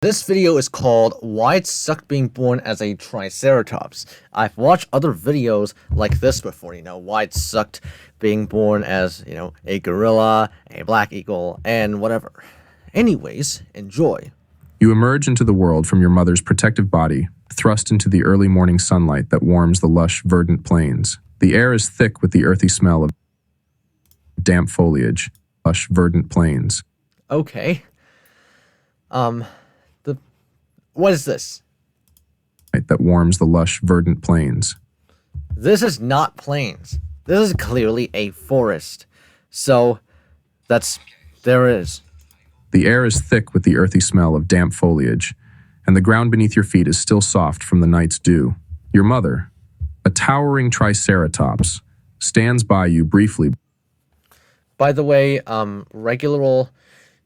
This video is called Why It Sucked Being Born as a Triceratops. I've watched other videos like this before, why it sucked being born as, a gorilla, a black eagle, and whatever. Anyways, enjoy. You emerge into the world from your mother's protective body, thrust into the early morning sunlight that warms the lush, verdant plains. The air is thick with the earthy smell of damp foliage, lush, verdant plains. Okay. What is this? That warms the lush, verdant plains. This is not plains. This is clearly a forest. So, there is. The air is thick with the earthy smell of damp foliage, and the ground beneath your feet is still soft from the night's dew. Your mother, a towering triceratops, stands by you briefly. By the way,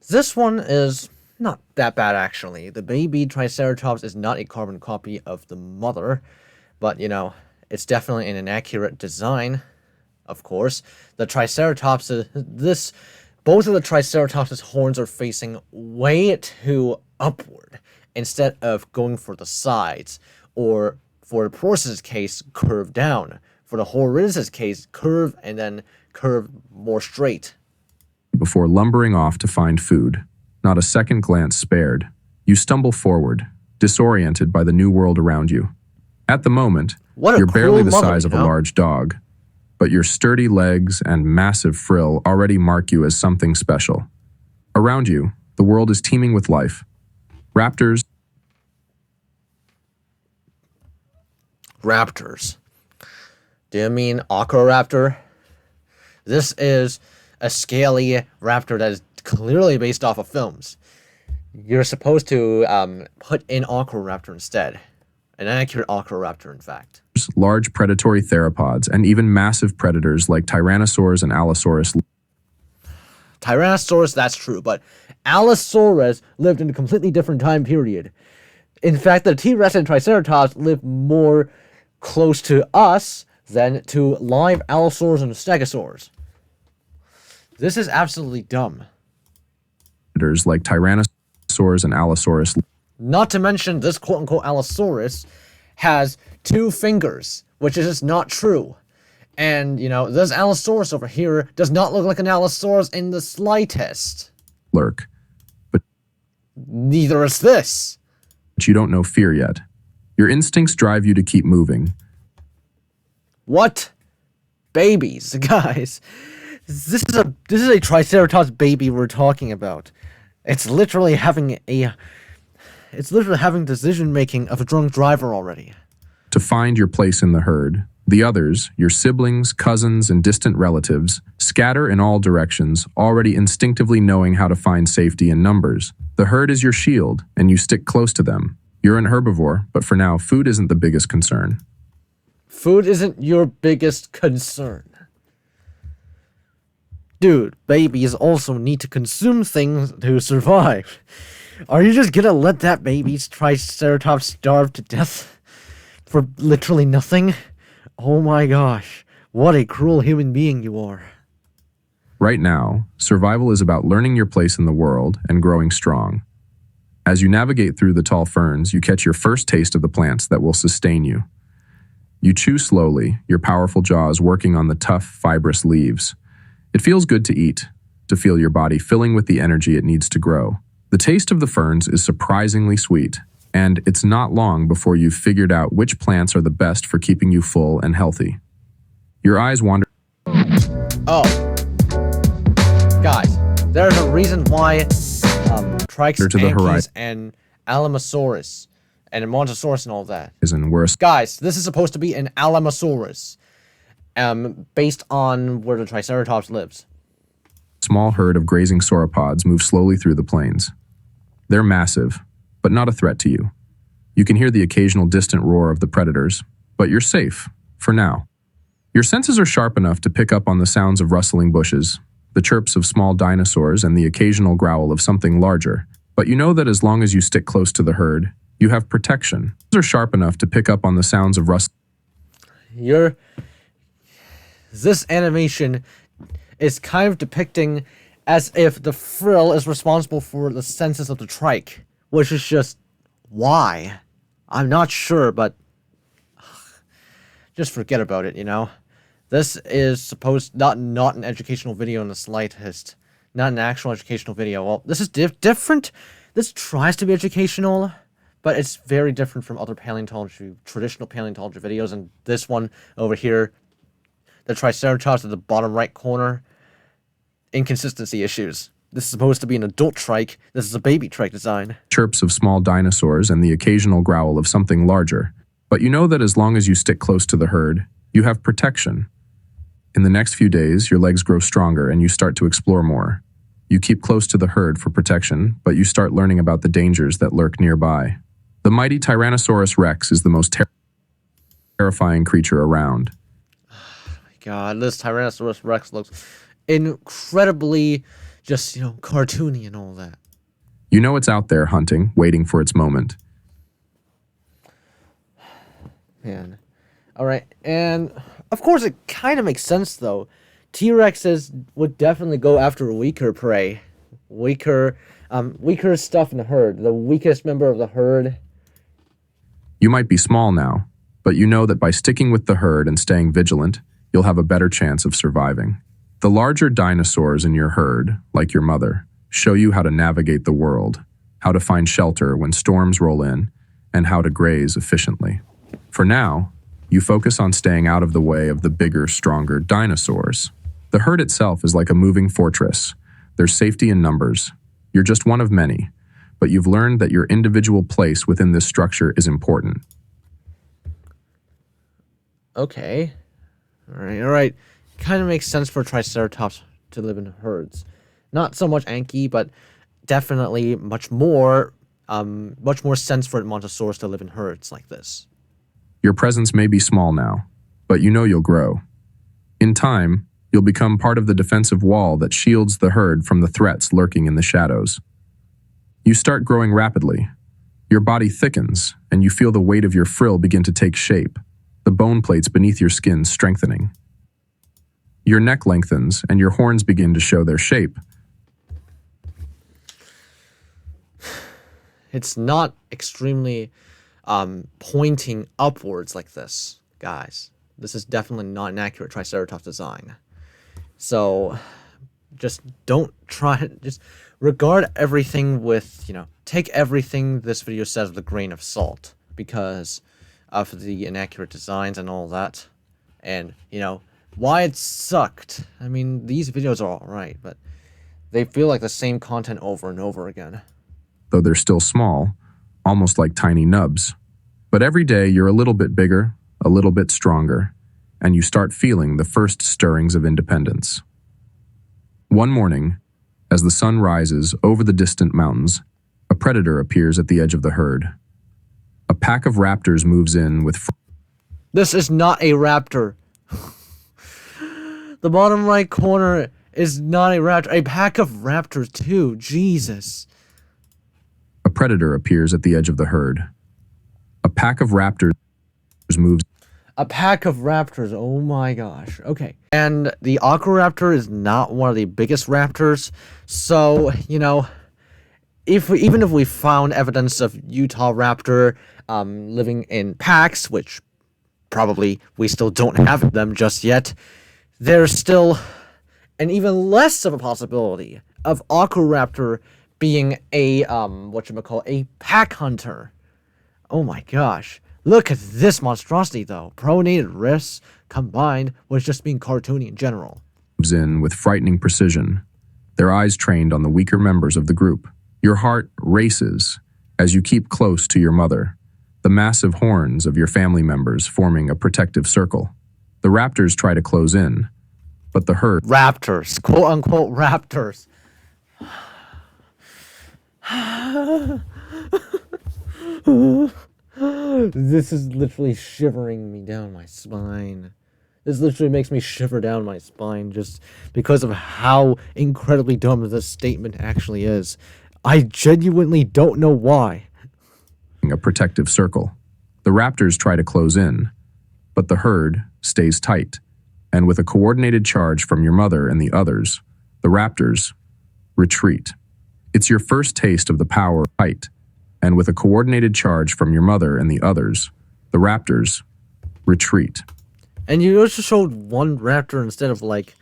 this one is not that bad, actually. The baby Triceratops is not a carbon copy of the mother, but, it's definitely an inaccurate design, of course. The Triceratops, both of the Triceratops' horns are facing way too upward, instead of going for the sides, or, for the Prorsus' case, curve down. For the Horridus' case, curve and then curve more straight. Before lumbering off to find food. Not a second glance spared. You stumble forward, disoriented by the new world around you. At the moment, you're barely the size of a large dog, but your sturdy legs and massive frill already mark you as something special. Around you, the world is teeming with life. Raptors. Do you mean Aquaraptor? This is a scaly raptor that is clearly based off of films. You're supposed to put in Aquaraptor instead. An accurate Aquaraptor, in fact. Large predatory theropods, and even massive predators like Tyrannosaurs and Allosaurus. Tyrannosaurus, that's true, but Allosaurus lived in a completely different time period. In fact, the T-Rex and Triceratops lived more close to us than to live Allosaurs and Stegosaurs. This is absolutely dumb. Like Tyrannosaurs and Allosaurus. Not to mention, this quote-unquote Allosaurus has 2 fingers, which is just not true. And, this Allosaurus over here does not look like an Allosaurus in the slightest. Lurk. But neither is this. But you don't know fear yet. Your instincts drive you to keep moving. What? Babies, guys. This is a Triceratops baby we're talking about. It's literally having decision-making of a drunk driver already. To find your place in the herd, the others, your siblings, cousins, and distant relatives, scatter in all directions, already instinctively knowing how to find safety in numbers. The herd is your shield, and you stick close to them. You're an herbivore, but for now, food isn't the biggest concern. Food isn't your biggest concern. Dude, babies also need to consume things to survive. Are you just gonna let that baby's Triceratops starve to death for literally nothing? Oh my gosh, what a cruel human being you are. Right now, survival is about learning your place in the world and growing strong. As you navigate through the tall ferns, you catch your first taste of the plants that will sustain you. You chew slowly, your powerful jaws working on the tough, fibrous leaves. It feels good to eat, to feel your body filling with the energy it needs to grow. The taste of the ferns is surprisingly sweet, and it's not long before you've figured out which plants are the best for keeping you full and healthy. Your eyes wander. Oh. Guys, there's a reason why Triceratops and Alamosaurus and Montosaurus and all that. Guys, this is supposed to be an Alamosaurus. Based on where the Triceratops lives. Small herd of grazing sauropods move slowly through the plains. They're massive, but not a threat to you. You can hear the occasional distant roar of the predators, but you're safe, for now. Your senses are sharp enough to pick up on the sounds of rustling bushes, the chirps of small dinosaurs, and the occasional growl of something larger, but you know that as long as you stick close to the herd, you have protection. Your senses are sharp enough to pick up on the sounds of rustling. This animation is kind of depicting as if the frill is responsible for the senses of the trike, which is just why? I'm not sure, but just forget about it, you know? This is supposed not an educational video in the slightest. Not an actual educational video. Well, this is different. This tries to be educational, but it's very different from other paleontology, traditional paleontology videos, and this one over here, the Triceratops at the bottom right corner, inconsistency issues. This is supposed to be an adult trike. This is a baby trike design. Chirps of small dinosaurs and the occasional growl of something larger. But you know that as long as you stick close to the herd, you have protection. In the next few days, your legs grow stronger and you start to explore more. You keep close to the herd for protection, but you start learning about the dangers that lurk nearby. The mighty Tyrannosaurus Rex is the most terrifying creature around. God, this Tyrannosaurus Rex looks incredibly just, cartoony and all that. You know it's out there hunting, waiting for its moment. Man. Alright, and of course it kind of makes sense though. T-Rexes would definitely go after weaker prey. Weaker stuff in the herd. The weakest member of the herd. You might be small now, but you know that by sticking with the herd and staying vigilant, you'll have a better chance of surviving. The larger dinosaurs in your herd, like your mother, show you how to navigate the world, how to find shelter when storms roll in, and how to graze efficiently. For now, you focus on staying out of the way of the bigger, stronger dinosaurs. The herd itself is like a moving fortress. There's safety in numbers. You're just one of many, but you've learned that your individual place within this structure is important. Okay. Alright. Kind of makes sense for Triceratops to live in herds. Not so much Anki, but definitely much more sense for Montosaurus to live in herds like this. Your presence may be small now, but you know you'll grow. In time, you'll become part of the defensive wall that shields the herd from the threats lurking in the shadows. You start growing rapidly. Your body thickens, and you feel the weight of your frill begin to take shape, the bone plates beneath your skin strengthening. Your neck lengthens, and your horns begin to show their shape. It's not extremely pointing upwards like this, guys. This is definitely not an accurate Triceratops design. So, just don't try, just regard everything with, take everything this video says with a grain of salt because of the inaccurate designs and all that. And, why it sucked. I mean, these videos are alright, but they feel like the same content over and over again. Though they're still small, almost like tiny nubs. But every day you're a little bit bigger, a little bit stronger, and you start feeling the first stirrings of independence. One morning, as the sun rises over the distant mountains, a predator appears at the edge of the herd. A pack of raptors moves in with... This is not a raptor. The bottom right corner is not a raptor. A pack of raptors too. Jesus. A predator appears at the edge of the herd. A pack of raptors moves... A pack of raptors. Oh my gosh. Okay. And the Aquaraptor is not one of the biggest raptors. So, even if we found evidence of Utah raptor living in packs, which probably we still don't have them just yet, there's still an even less of a possibility of Aquaraptor being a, a pack hunter. Oh my gosh. Look at this monstrosity, though. Pronated wrists combined with just being cartoony in general. Moves in with frightening precision, their eyes trained on the weaker members of the group. Your heart races as you keep close to your mother, the massive horns of your family members forming a protective circle. The raptors try to close in, but the herd... Raptors. Quote-unquote raptors. This is literally shivering me down my spine. This literally makes me shiver down my spine just because of how incredibly dumb this statement actually is. I genuinely don't know why. A protective circle. The raptors try to close in, but the herd stays tight. And with a coordinated charge from your mother and the others, the raptors retreat. It's your first taste of the power of fight, and with a coordinated charge from your mother and the others, the raptors retreat. And you also showed one raptor instead of like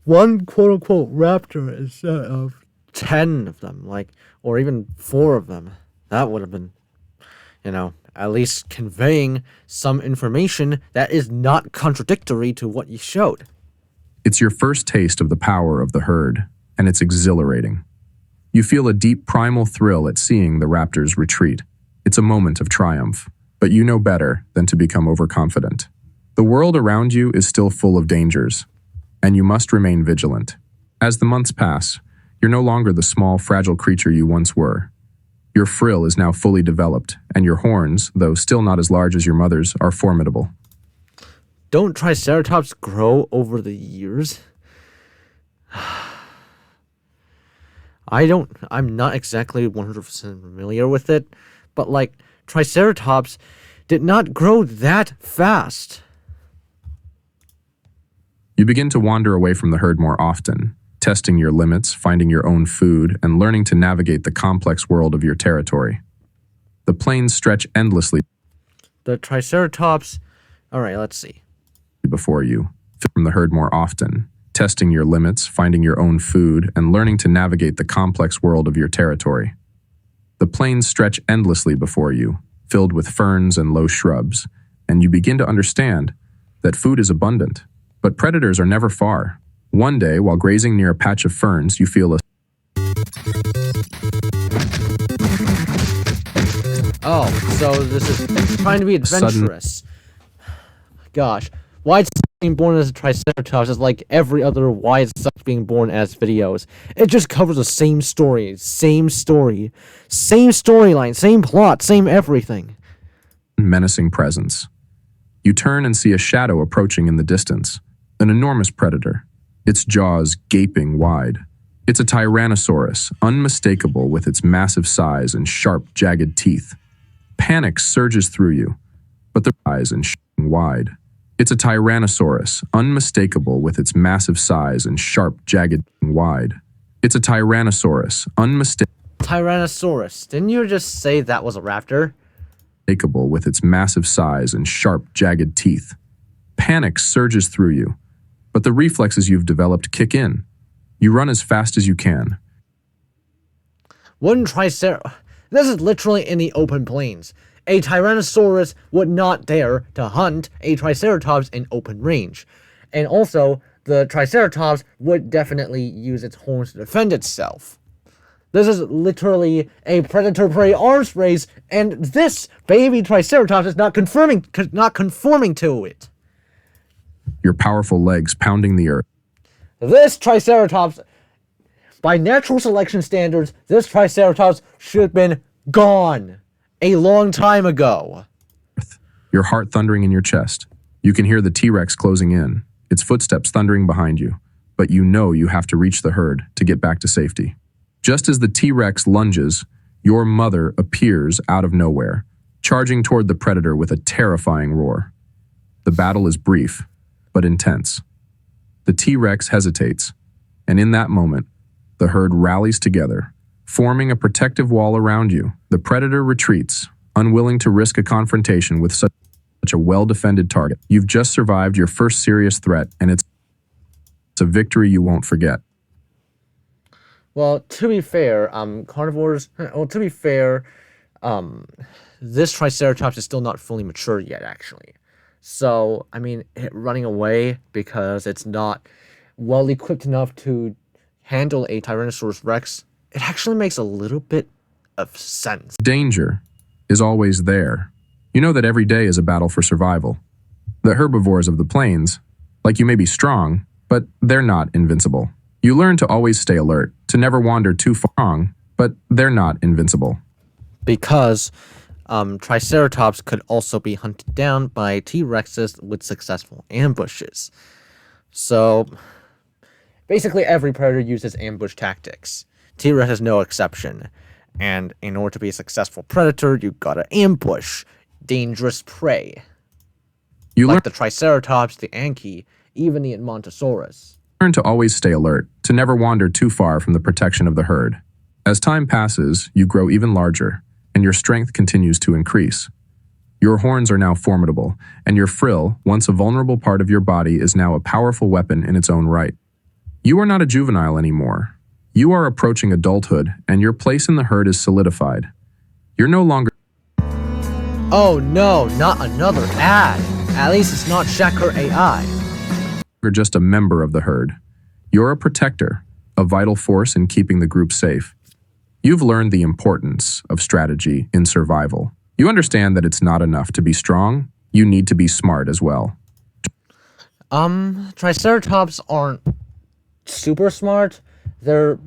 one quote-unquote raptor instead of 10 of them, like, or even 4 of them. That would have been, at least conveying some information that is not contradictory to what you showed. It's your first taste of the power of the herd, and it's exhilarating. You feel a deep primal thrill at seeing the raptors retreat. It's a moment of triumph, but you know better than to become overconfident. The world around you is still full of dangers, and you must remain vigilant. As the months pass, you're no longer the small, fragile creature you once were. Your frill is now fully developed, and your horns, though still not as large as your mother's, are formidable. Don't Triceratops grow over the years? I'm not exactly 100% familiar with it, but like, Triceratops did not grow that fast. You begin to wander away from the herd more often, testing your limits, finding your own food, and learning to navigate the complex world of your territory. The plains stretch endlessly The Triceratops... Alright, let's see. Before you, from the herd more often, testing your limits, finding your own food, and learning to navigate the complex world of your territory. The plains stretch endlessly before you, filled with ferns and low shrubs, and you begin to understand that food is abundant, but predators are never far. One day, while grazing near a patch of ferns, you feel a... Oh, so this is trying to be adventurous. Gosh, why being born as a Triceratops is like every other why it's being born as videos. It just covers the same story, same storyline, same plot, same everything. menacing presence. You turn and see a shadow approaching in the distance, an enormous predator, its jaws gaping wide. It's a Tyrannosaurus, unmistakable with its massive size and sharp, jagged teeth. Panic surges through you, but the eyes and wide. It's a Tyrannosaurus, unmistakable with its massive size and sharp, jagged wide. It's a Tyrannosaurus, unmistakable Tyrannosaurus. Didn't you just say that was a raptor? with its massive size and sharp, jagged teeth. Panic surges through you, but the reflexes you've developed kick in. You run as fast as you can. Wouldn't Triceratops... This is literally in the open plains. A Tyrannosaurus would not dare to hunt a Triceratops in open range. And also, the Triceratops would definitely use its horns to defend itself. This is literally a predator-prey arms race, and this baby Triceratops is not conforming to it. Your powerful legs pounding the earth. This Triceratops, by natural selection standards, this Triceratops should have been gone a long time ago. Your heart thundering in your chest. You can hear the T-Rex closing in, its footsteps thundering behind you, but you know you have to reach the herd to get back to safety. Just as the T-Rex lunges, your mother appears out of nowhere, charging toward the predator with a terrifying roar. The battle is brief, but intense. The T-Rex hesitates, and in that moment, the herd rallies together, forming a protective wall around you. The predator retreats, unwilling to risk a confrontation with such a well-defended target. You've just survived your first serious threat, and it's a victory you won't forget. Well, to be fair, this Triceratops is still not fully mature yet, actually. So, I mean, it running away because it's not well equipped enough to handle a Tyrannosaurus Rex, it actually makes a little bit of sense. Danger is always there. You know that every day is a battle for survival. The herbivores of the plains, like you may be strong, but they're not invincible. You learn to always stay alert, to never wander too far, but they're not invincible. Because Triceratops could also be hunted down by T-Rexes with successful ambushes. So, basically every predator uses ambush tactics. T-Rex is no exception. And in order to be a successful predator, you gotta ambush dangerous prey. Like the Triceratops, the Anki, even the Edmontosaurus. Learn to always stay alert, to never wander too far from the protection of the herd. As time passes, you grow even larger. and your strength continues to increase. Your horns are now formidable, and your frill, once a vulnerable part of your body, is now a powerful weapon in its own right. You are not a juvenile anymore. You are approaching adulthood, and your place in the herd is solidified. You're no longer Oh no, not another ad. At least it's not Shaker AI. just a member of the herd. You're a protector, a vital force in keeping the group safe. You've learned the importance of strategy in survival. You understand that it's not enough to be strong, you need to be smart as well. Triceratops aren't super smart. They're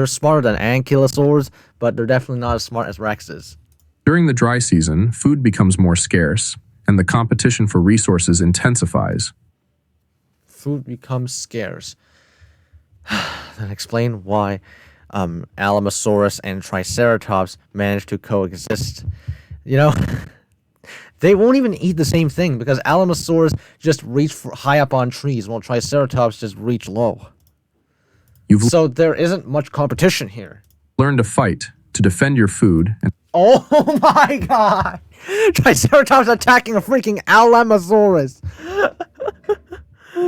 smarter than ankylosaurs, but they're definitely not as smart as Rexes. During the dry season, food becomes more scarce, and the competition for resources intensifies. Food becomes scarce. Then explain why Alamosaurus and Triceratops managed to coexist. You know, they won't even eat the same thing because Alamosaurus just reach high up on trees while Triceratops just reach low. So there isn't much competition here. Learn to fight, to defend your food, and Oh my god! Triceratops attacking a freaking Alamosaurus!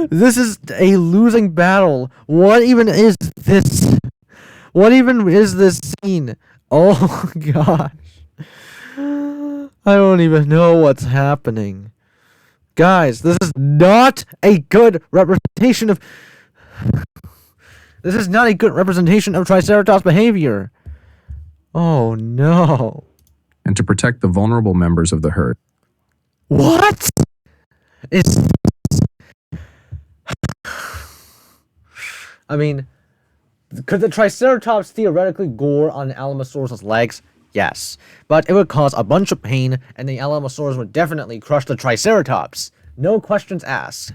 This is a losing battle. What even is this? What even is this scene? Oh gosh. I don't even know what's happening. Guys, this is not a good representation of... This is not a good representation of Triceratops' behavior. Oh no. and to protect the vulnerable members of the herd. What? It's... I mean, could the Triceratops theoretically gore on Alamosaurus' legs? Yes. But it would cause a bunch of pain, and the Alamosaurus would definitely crush the Triceratops. No questions asked.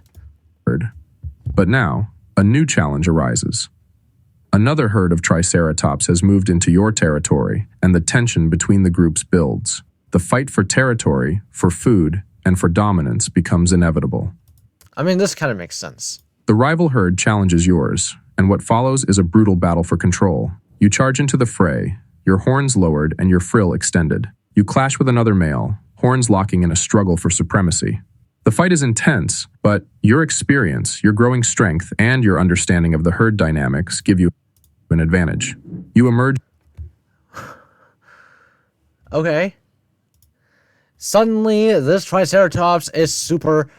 But now, a new challenge arises. Another herd of Triceratops has moved into your territory, and the tension between the groups builds. The fight for territory, for food, and for dominance becomes inevitable. I mean, this kind of makes sense. The rival herd challenges yours, and what follows is a brutal battle for control. You charge into the fray, your horns lowered and your frill extended. You clash with another male, horns locking in a struggle for supremacy. The fight is intense, but your experience, your growing strength, and your understanding of the herd dynamics give you an advantage. You emerge. Okay. Suddenly, this Triceratops is super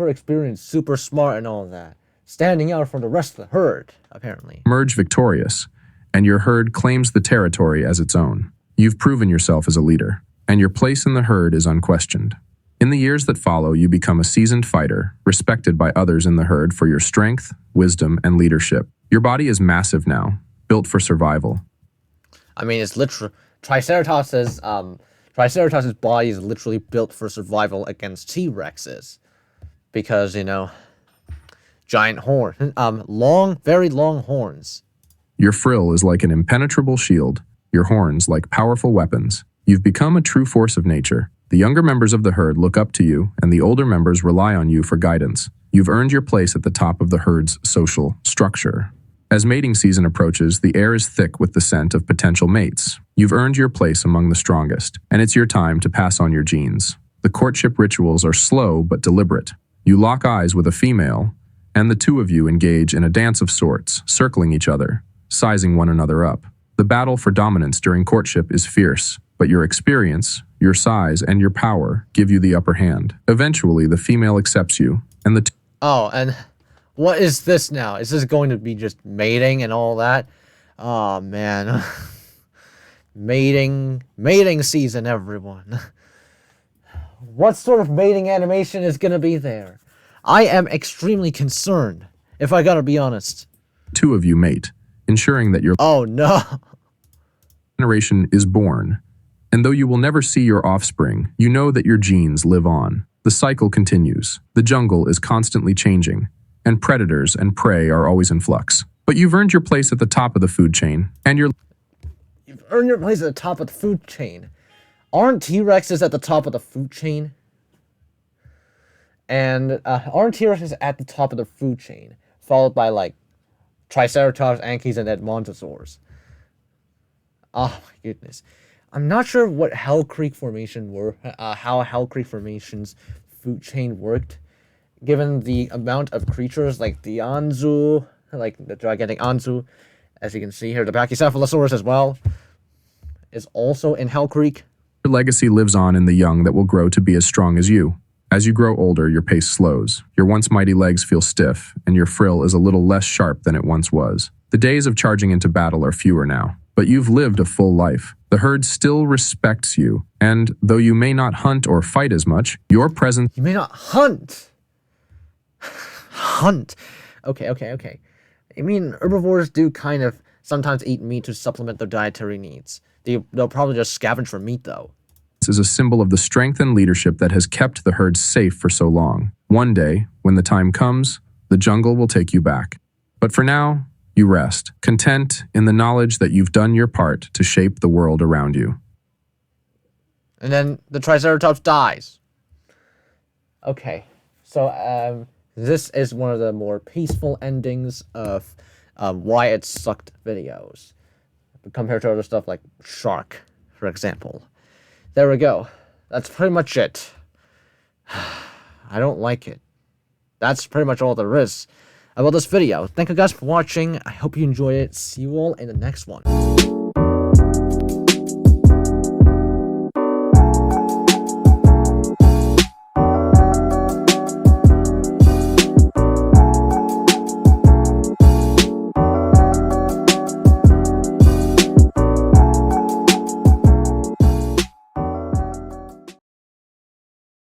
experienced, super smart, and all of that, standing out from the rest of the herd. Apparently, Emerge victorious, and your herd claims the territory as its own. You've proven yourself as a leader, and your place in the herd is unquestioned. In the years that follow, you become a seasoned fighter, respected by others in the herd for your strength, wisdom, and leadership. Your body is massive now, built for survival. I mean, it's literally Triceratops' body is literally built for survival against T-Rexes, because giant horn, very long horns. Your frill is like an impenetrable shield, your horns like powerful weapons. You've become a true force of nature. The younger members of the herd look up to you, and the older members rely on you for guidance. You've earned your place at the top of the herd's social structure. As mating season approaches, the air is thick with the scent of potential mates. You've earned your place among the strongest, and it's your time to pass on your genes. The courtship rituals are slow but deliberate. You lock eyes with a female, and the two of you engage in a dance of sorts, circling each other, sizing one another up. The battle for dominance during courtship is fierce, but your experience, your size, and your power give you the upper hand. Eventually, the female accepts you, and the Oh, and what is this now? Is this going to be just mating and all that? Oh, man. Mating season, everyone. What sort of mating animation is going to be there? I am extremely concerned, if I gotta be honest. two of you mate, ensuring that your Oh, no. generation is born. And though you will never see your offspring, you know that your genes live on. The cycle continues. The jungle is constantly changing, and predators and prey are always in flux. But you've earned your place at the top of the food chain, and you've Earn your place at the top of the food chain. Aren't T-Rexes at the top of the food chain? And aren't T-Rexes at the top of the food chain, followed by like Triceratops, Ankies, and Edmontosaurs? Oh my goodness. I'm not sure what Hell Creek Formation were, how Hell Creek Formation's food chain worked, given the amount of creatures like the Anzu, like the gigantic Anzu, as you can see here, the Brachycephalosaurus as well, is also in Hell Creek. Your legacy lives on in the young that will grow to be as strong as you. As you grow older, your pace slows, your once mighty legs feel stiff, and your frill is a little less sharp than it once was. The days of charging into battle are fewer now, but you've lived a full life. The herd still respects you, and though you may not hunt or fight as much, your presence... You may not hunt! Hunt! Okay. I mean, herbivores do kind of sometimes eat meat to supplement their dietary needs. They'll probably just scavenge for meat, though. Is a symbol of the strength and leadership that has kept the herd safe for so long. One day, when the time comes, the jungle will take you back. But for now, you rest, content in the knowledge that you've done your part to shape the world around you. And then the Triceratops dies. Okay, so this is one of the more peaceful endings of Why It Sucked videos, compared to other stuff like Shark, for example. There we go. That's pretty much it. I don't like it. That's pretty much all there is about this video. Thank you guys for watching. I hope you enjoyed it. See you all in the next one.